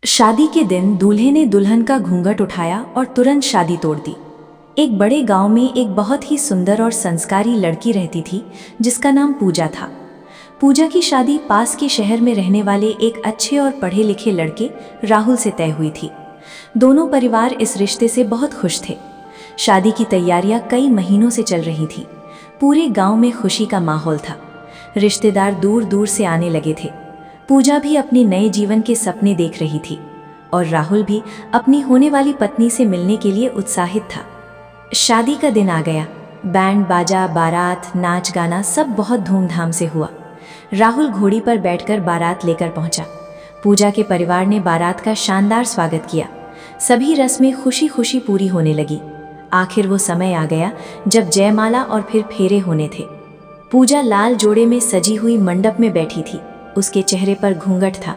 शादी के दिन दूल्हे ने दुल्हन का घूंघट उठाया और तुरंत शादी तोड़ दी। एक बड़े गांव में एक बहुत ही सुंदर और संस्कारी लड़की रहती थी जिसका नाम पूजा था। पूजा की शादी पास के शहर में रहने वाले एक अच्छे और पढ़े लिखे लड़के राहुल से तय हुई थी। दोनों परिवार इस रिश्ते से बहुत खुश थे। शादी की तैयारियां कई महीनों से चल रही थी। पूरे गांव में खुशी का माहौल था। रिश्तेदार दूर दूर से आने लगे थे। पूजा भी अपने नए जीवन के सपने देख रही थी और राहुल भी अपनी होने वाली पत्नी से मिलने के लिए उत्साहित था। शादी का दिन आ गया। बैंड बाजा, बारात, नाच गाना सब बहुत धूमधाम से हुआ। राहुल घोड़ी पर बैठकर बारात लेकर पहुंचा। पूजा के परिवार ने बारात का शानदार स्वागत किया। सभी रस्में खुशी खुशी पूरी होने लगी। आखिर वो समय आ गया जब जयमाला और फिर फेरे होने थे। पूजा लाल जोड़े में सजी हुई मंडप में बैठी थी। उसके चेहरे पर घूंघट था।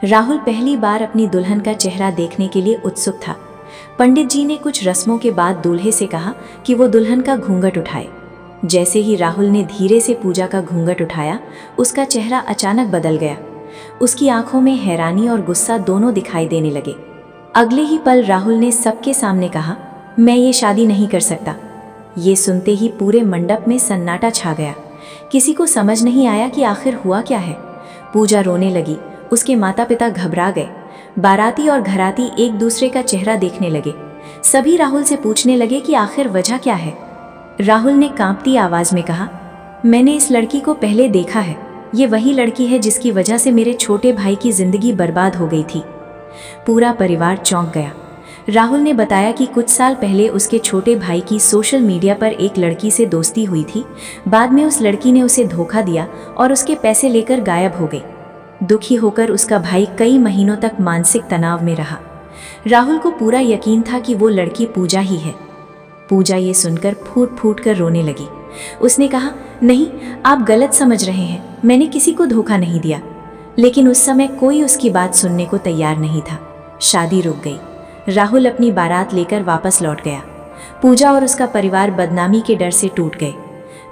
राहुल पहली बार अपनी दुल्हन का चेहरा देखने के लिए उत्सुक था। पंडित जी ने कुछ रस्मों के बाद दूल्हे से कहा कि वो दुल्हन का घूंघट उठाए। जैसे ही राहुल ने धीरे से पूजा का घूंघट उठाया, उसका चेहरा अचानक बदल गया। उसकी आंखों में हैरानी और गुस्सा दोनों दिखाई देने लगे। अगले ही पल राहुल ने सबके सामने कहा, मैं ये शादी नहीं कर सकता। ये सुनते ही पूरे मंडप में सन्नाटा छा गया। किसी को समझ नहीं आया कि आखिर हुआ क्या है। पूजा रोने लगी। उसके माता पिता घबरा गए। बाराती और घराती एक दूसरे का चेहरा देखने लगे। सभी राहुल से पूछने लगे कि आखिर वजह क्या है। राहुल ने कांपती आवाज में कहा, मैंने इस लड़की को पहले देखा है। ये वही लड़की है जिसकी वजह से मेरे छोटे भाई की जिंदगी बर्बाद हो गई थी। पूरा परिवार चौंक गया। राहुल ने बताया कि कुछ साल पहले उसके छोटे भाई की सोशल मीडिया पर एक लड़की से दोस्ती हुई थी। बाद में उस लड़की ने उसे धोखा दिया और उसके पैसे लेकर गायब हो गई। दुखी होकर उसका भाई कई महीनों तक मानसिक तनाव में रहा। राहुल को पूरा यकीन था कि वो लड़की पूजा ही है। पूजा ये सुनकर फूट फूट कर रोने लगी। उसने कहा, नहीं, आप गलत समझ रहे हैं। मैंने किसी को धोखा नहीं दिया। लेकिन उस समय कोई उसकी बात सुनने को तैयार नहीं था। शादी रुक गई। राहुल अपनी बारात लेकर वापस लौट गया। पूजा और उसका परिवार बदनामी के डर से टूट गए।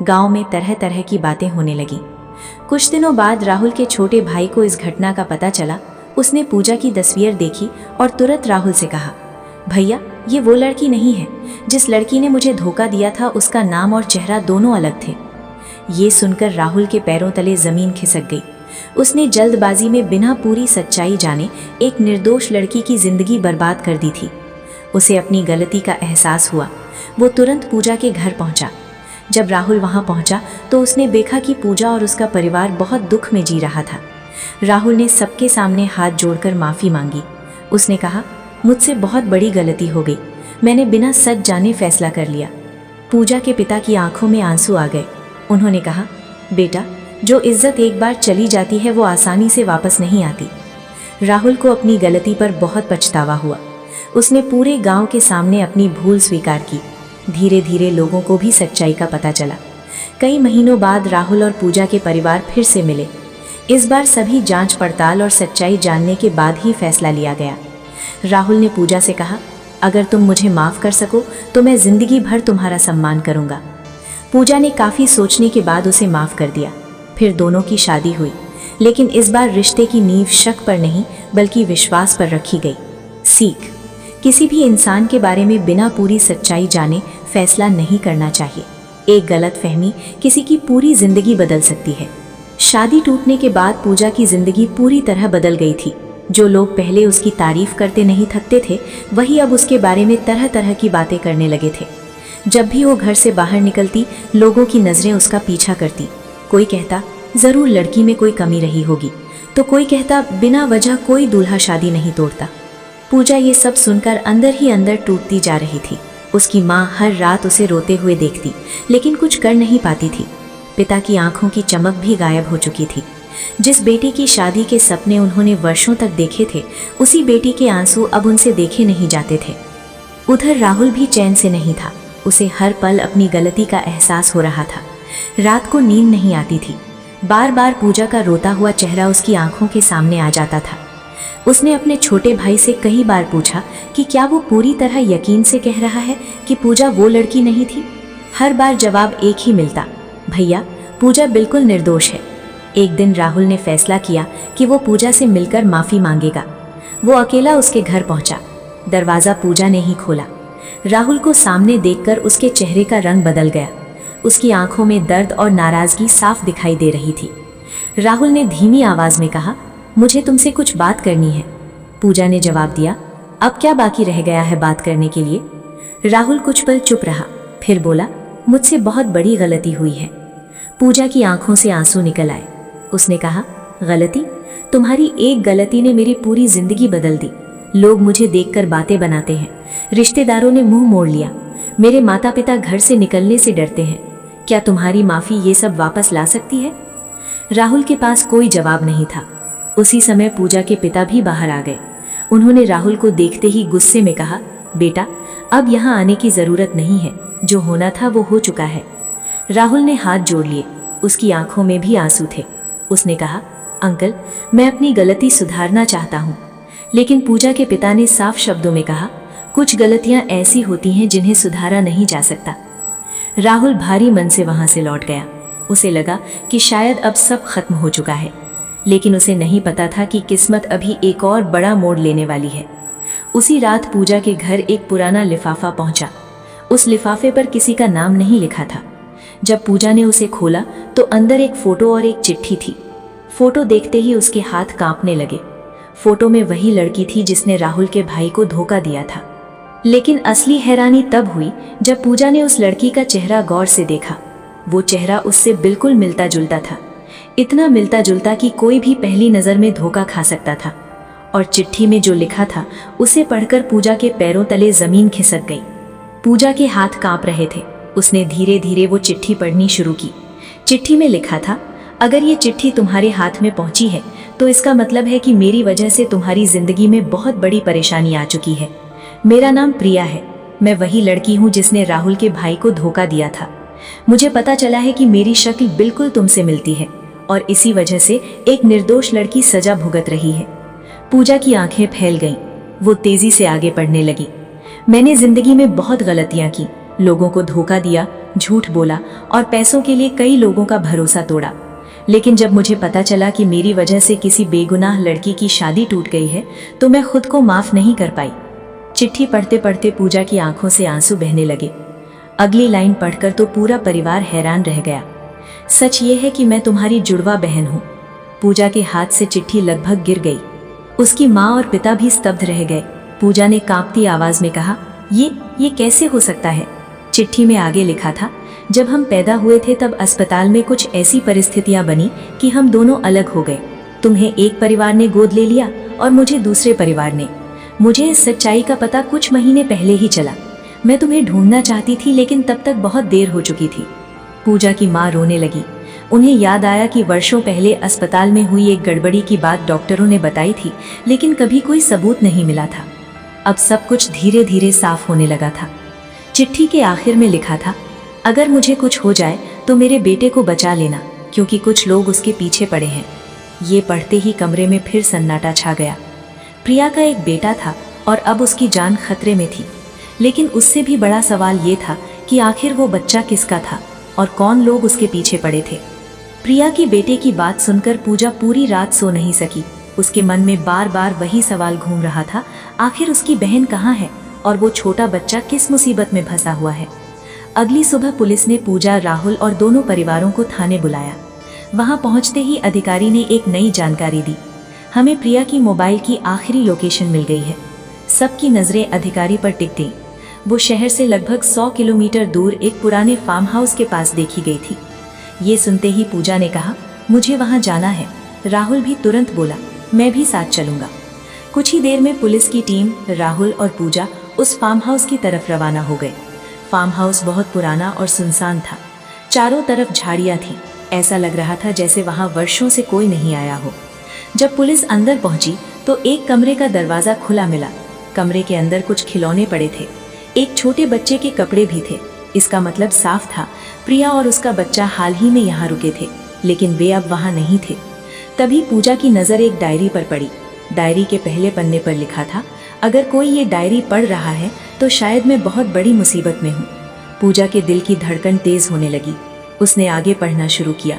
गांव में तरह तरह की बातें होने लगीं। कुछ दिनों बाद राहुल के छोटे भाई को इस घटना का पता चला। उसने पूजा की तस्वीर देखी और तुरंत राहुल से कहा, भैया, ये वो लड़की नहीं है। जिस लड़की ने मुझे धोखा दिया था उसका नाम और चेहरा दोनों अलग थे। ये सुनकर राहुल के पैरों तले जमीन खिसक गई। उसने जल्दबाजी में बिना पूरी सच्चाई जाने एक निर्दोष लड़की की जिंदगी बर्बाद कर दी थी। उसे अपनी गलती का एहसास हुआ। वो तुरंत पूजा के घर पहुंचा। जब राहुल वहां पहुंचा तो उसने देखा कि पूजा और उसका परिवार बहुत दुख में जी रहा था। राहुल ने सबके सामने हाथ जोड़कर माफ़ी मांगी। उसने कहा, मुझसे बहुत बड़ी गलती हो गई। मैंने बिना सच जाने फैसला कर लिया। पूजा के पिता की आंखों में आंसू आ गए। उन्होंने कहा, बेटा, जो इज्जत एक बार चली जाती है वो आसानी से वापस नहीं आती। राहुल को अपनी गलती पर बहुत पछतावा हुआ। उसने पूरे गांव के सामने अपनी भूल स्वीकार की। धीरे धीरे लोगों को भी सच्चाई का पता चला। कई महीनों बाद राहुल और पूजा के परिवार फिर से मिले। इस बार सभी जांच पड़ताल और सच्चाई जानने के बाद ही फैसला लिया गया। राहुल ने पूजा से कहा, अगर तुम मुझे माफ़ कर सको तो मैं ज़िंदगी भर तुम्हारा सम्मान करूँगा। पूजा ने काफ़ी सोचने के बाद उसे माफ़ कर दिया। फिर दोनों की शादी हुई। लेकिन इस बार रिश्ते की नींव शक पर नहीं बल्कि विश्वास पर रखी गई। सीख, किसी भी इंसान के बारे में बिना पूरी सच्चाई जाने फैसला नहीं करना चाहिए। एक गलतफहमी किसी की पूरी जिंदगी बदल सकती है। शादी टूटने के बाद पूजा की जिंदगी पूरी तरह बदल गई थी। जो लोग पहले उसकी तारीफ करते नहीं थकते थे, वही अब उसके बारे में तरह तरह की बातें करने लगे थे। जब भी वो घर से बाहर निकलती, लोगों की नज़रें उसका पीछा करती। कोई कहता, ज़रूर लड़की में कोई कमी रही होगी, तो कोई कहता, बिना वजह कोई दूल्हा शादी नहीं तोड़ता। पूजा ये सब सुनकर अंदर ही अंदर टूटती जा रही थी। उसकी माँ हर रात उसे रोते हुए देखती, लेकिन कुछ कर नहीं पाती थी। पिता की आंखों की चमक भी गायब हो चुकी थी। जिस बेटी की शादी के सपने उन्होंने वर्षों तक देखे थे, उसी बेटी के आंसू अब उनसे देखे नहीं जाते थे। उधर राहुल भी चैन से नहीं था। उसे हर पल अपनी गलती का एहसास हो रहा था। रात को नींद नहीं आती थी। बार बार पूजा का रोता हुआ चेहरा उसकी आंखों के सामने आ जाता था। उसने अपने छोटे भाई से कई बार पूछा कि क्या वो पूरी तरह यकीन से कह रहा है कि पूजा वो लड़की नहीं थी। हर बार जवाब एक ही मिलता, भैया, पूजा बिल्कुल निर्दोष है। एक दिन राहुल ने फैसला किया कि वो पूजा से मिलकर माफ़ी मांगेगा। वो अकेला उसके घर पहुंचा। दरवाज़ा पूजा ने ही खोला। राहुल को सामने देखकर उसके चेहरे का रंग बदल गया। उसकी आंखों में दर्द और नाराज़गी साफ दिखाई दे रही थी। राहुल ने धीमी आवाज़ में कहा, मुझे तुमसे कुछ बात करनी है। पूजा ने जवाब दिया, अब क्या बाकी रह गया है बात करने के लिए? राहुल कुछ पल चुप रहा, फिर बोला, मुझसे बहुत बड़ी गलती हुई है। पूजा की आंखों से आंसू निकल आए। उसने कहा, गलती? तुम्हारी एक गलती ने मेरी पूरी जिंदगी बदल दी। लोग मुझे देखकर बातें बनाते हैं, रिश्तेदारों ने मुंह मोड़ लिया, मेरे माता पिता घर से निकलने से डरते हैं। क्या तुम्हारी माफ़ी ये सब वापस ला सकती है? राहुल के पास कोई जवाब नहीं था। उसी समय पूजा के पिता भी बाहर आ गए। उन्होंने राहुल को देखते ही गुस्से में कहा, बेटा, अब यहाँ आने की ज़रूरत नहीं है, जो होना था वो हो चुका है। राहुल ने हाथ जोड़ लिए, उसकी आंखों में भी आंसू थे। उसने कहा, अंकल, मैं अपनी गलती सुधारना चाहता हूँ। लेकिन पूजा के पिता ने साफ शब्दों में कहा, कुछ गलतियाँ ऐसी होती हैं जिन्हें सुधारा नहीं जा सकता। राहुल भारी मन से वहाँ से लौट गया। उसे लगा कि शायद अब सब खत्म हो चुका है, लेकिन उसे नहीं पता था कि किस्मत अभी एक और बड़ा मोड़ लेने वाली है। उसी रात पूजा के घर एक पुराना लिफाफा पहुंचा। उस लिफाफे पर किसी का नाम नहीं लिखा था। जब पूजा ने उसे खोला तो अंदर एक फोटो और एक चिट्ठी थी। फोटो देखते ही उसके हाथ कांपने लगे। फोटो में वही लड़की थी जिसने राहुल के भाई को धोखा दिया था। लेकिन असली हैरानी तब हुई जब पूजा ने उस लड़की का चेहरा गौर से देखा। वो चेहरा उससे बिल्कुल मिलता जुलता था, इतना मिलता जुलता कि कोई भी पहली नज़र में धोखा खा सकता था। और चिट्ठी में जो लिखा था उसे पढ़कर पूजा के पैरों तले जमीन खिसक गई। पूजा के हाथ कांप रहे थे। उसने धीरे धीरे वो चिट्ठी पढ़नी शुरू की। चिट्ठी में लिखा था, अगर ये चिट्ठी तुम्हारे हाथ में पहुंची है तो इसका मतलब है कि मेरी वजह से तुम्हारी जिंदगी में बहुत बड़ी परेशानी आ चुकी है। मेरा नाम प्रिया है। मैं वही लड़की हूँ जिसने राहुल के भाई को धोखा दिया था। मुझे पता चला है कि मेरी शक्ल बिल्कुल तुमसे मिलती है और इसी वजह से एक निर्दोष लड़की सजा भुगत रही है। पूजा की आंखें फैल गईं। वो तेजी से आगे बढ़ने लगी। मैंने जिंदगी में बहुत गलतियां की, लोगों को धोखा दिया, झूठ बोला और पैसों के लिए कई लोगों का भरोसा तोड़ा। लेकिन जब मुझे पता चला कि मेरी वजह से किसी बेगुनाह लड़की की शादी टूट गई है तो मैं खुद को माफ नहीं कर पाई। चिट्ठी पढ़ते पढ़ते पूजा की आंखों से आंसू बहने लगे। अगली लाइन पढ़कर तो पूरा परिवार हैरान रह गया। सच ये है कि मैं तुम्हारी जुड़वा बहन हूँ। पूजा के हाथ से चिट्ठी लगभग गिर गई। उसकी माँ और पिता भी स्तब्ध रह गए। पूजा ने कांपती आवाज में कहा, ये कैसे हो सकता है? चिट्ठी में आगे लिखा था, जब हम पैदा हुए थे तब अस्पताल में कुछ ऐसी परिस्थितियां बनी कि हम दोनों अलग हो गए। तुम्हें एक परिवार ने गोद ले लिया और मुझे दूसरे परिवार ने। मुझे इस सच्चाई का पता कुछ महीने पहले ही चला। मैं तुम्हें ढूंढना चाहती थी लेकिन तब तक बहुत देर हो चुकी थी। पूजा की माँ रोने लगी। उन्हें याद आया कि वर्षों पहले अस्पताल में हुई एक गड़बड़ी की बात डॉक्टरों ने बताई थी, लेकिन कभी कोई सबूत नहीं मिला था। अब सब कुछ धीरे धीरे साफ होने लगा था। चिट्ठी के आखिर में लिखा था, अगर मुझे कुछ हो जाए तो मेरे बेटे को बचा लेना, क्योंकि कुछ लोग उसके पीछे पड़े हैं। ये पढ़ते ही कमरे में फिर सन्नाटा छा गया। प्रिया का एक बेटा था और अब उसकी जान खतरे में थी। लेकिन उससे भी बड़ा सवाल ये था कि आखिर वो बच्चा किसका था और कौन लोग उसके पीछे पड़े थे। प्रिया की बेटे की बात सुनकर पूजा पूरी रात सो नहीं सकी। उसके मन में बार बार वही सवाल घूम रहा था, आखिर उसकी बहन कहाँ है और वो छोटा बच्चा किस मुसीबत में फंसा हुआ है। अगली सुबह पुलिस ने पूजा, राहुल और दोनों परिवारों को थाने बुलाया। वहां पहुंचते ही अधिकारी ने एक नई जानकारी दी। हमें प्रिया की मोबाइल की आखिरी लोकेशन मिल गई है। सबकी नज़रें अधिकारी पर टिक गईं। वो शहर से लगभग 100 किलोमीटर दूर एक पुराने फार्म हाउस के पास देखी गई थी। ये सुनते ही पूजा ने कहा, मुझे वहां जाना है। राहुल भी तुरंत बोला, मैं भी साथ चलूंगा। कुछ ही देर में पुलिस की टीम, राहुल और पूजा उस फार्म हाउस की तरफ रवाना हो गए। फार्म हाउस बहुत पुराना और सुनसान था। चारों तरफ झाड़ियाँ थीं। ऐसा लग रहा था जैसे वहां वर्षों से कोई नहीं आया हो। जब पुलिस अंदर पहुंची तो एक कमरे का दरवाज़ा खुला मिला। कमरे के अंदर कुछ खिलौने पड़े थे। एक छोटे बच्चे के कपड़े भी थे। इसका मतलब साफ था, प्रिया और उसका बच्चा हाल ही में यहाँ रुके थे, लेकिन वे अब वहाँ नहीं थे। तभी पूजा की नज़र एक डायरी पर पड़ी। डायरी के पहले पन्ने पर लिखा था, अगर कोई ये डायरी पढ़ रहा है तो शायद मैं बहुत बड़ी मुसीबत में हूँ। पूजा के दिल की धड़कन तेज होने लगी। उसने आगे पढ़ना शुरू किया।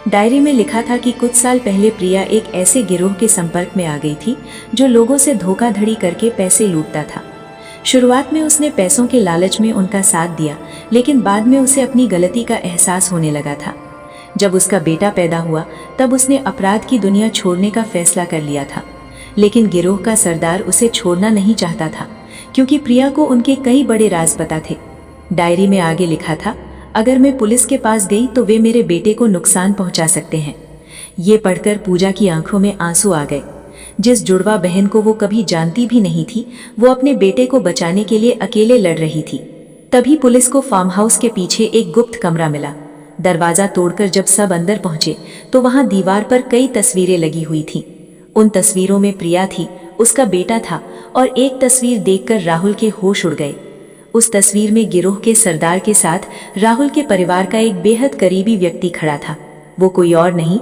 डायरी में लिखा था कि कुछ साल पहले प्रिया एक ऐसे गिरोह के संपर्क में आ गई थी जो लोगों से धोखाधड़ी करके पैसे लूटता था। शुरुआत में उसने पैसों के लालच में उनका साथ दिया, लेकिन बाद में उसे अपनी गलती का एहसास होने लगा था। जब उसका बेटा पैदा हुआ तब उसने अपराध की दुनिया छोड़ने का फैसला कर लिया था, लेकिन गिरोह का सरदार उसे छोड़ना नहीं चाहता था क्योंकि प्रिया को उनके कई बड़े राज पता थे। डायरी में आगे लिखा था, अगर मैं पुलिस के पास गई तो वे मेरे बेटे को नुकसान पहुंचा सकते हैं। ये पढ़कर पूजा की आंखों में आंसू आ गए। जिस जुड़वा बहन को वो कभी जानती भी नहीं थी, वो अपने बेटे को बचाने के लिए अकेले लड़ रही थी। तभी पुलिस को फार्म हाउस के पीछे एक गुप्त कमरा मिला। दरवाजा तोड़कर जब सब अंदर पहुंचे तो वहां दीवार पर कई तस्वीरें लगी हुई थीं। उन तस्वीरों में प्रिया थी, उसका बेटा था और एक तस्वीर देखकर राहुल के होश उड़ गए। उस तस्वीर में गिरोह के सरदार के साथ राहुल के परिवार का एक बेहद करीबी व्यक्ति खड़ा था। वो कोई और नहीं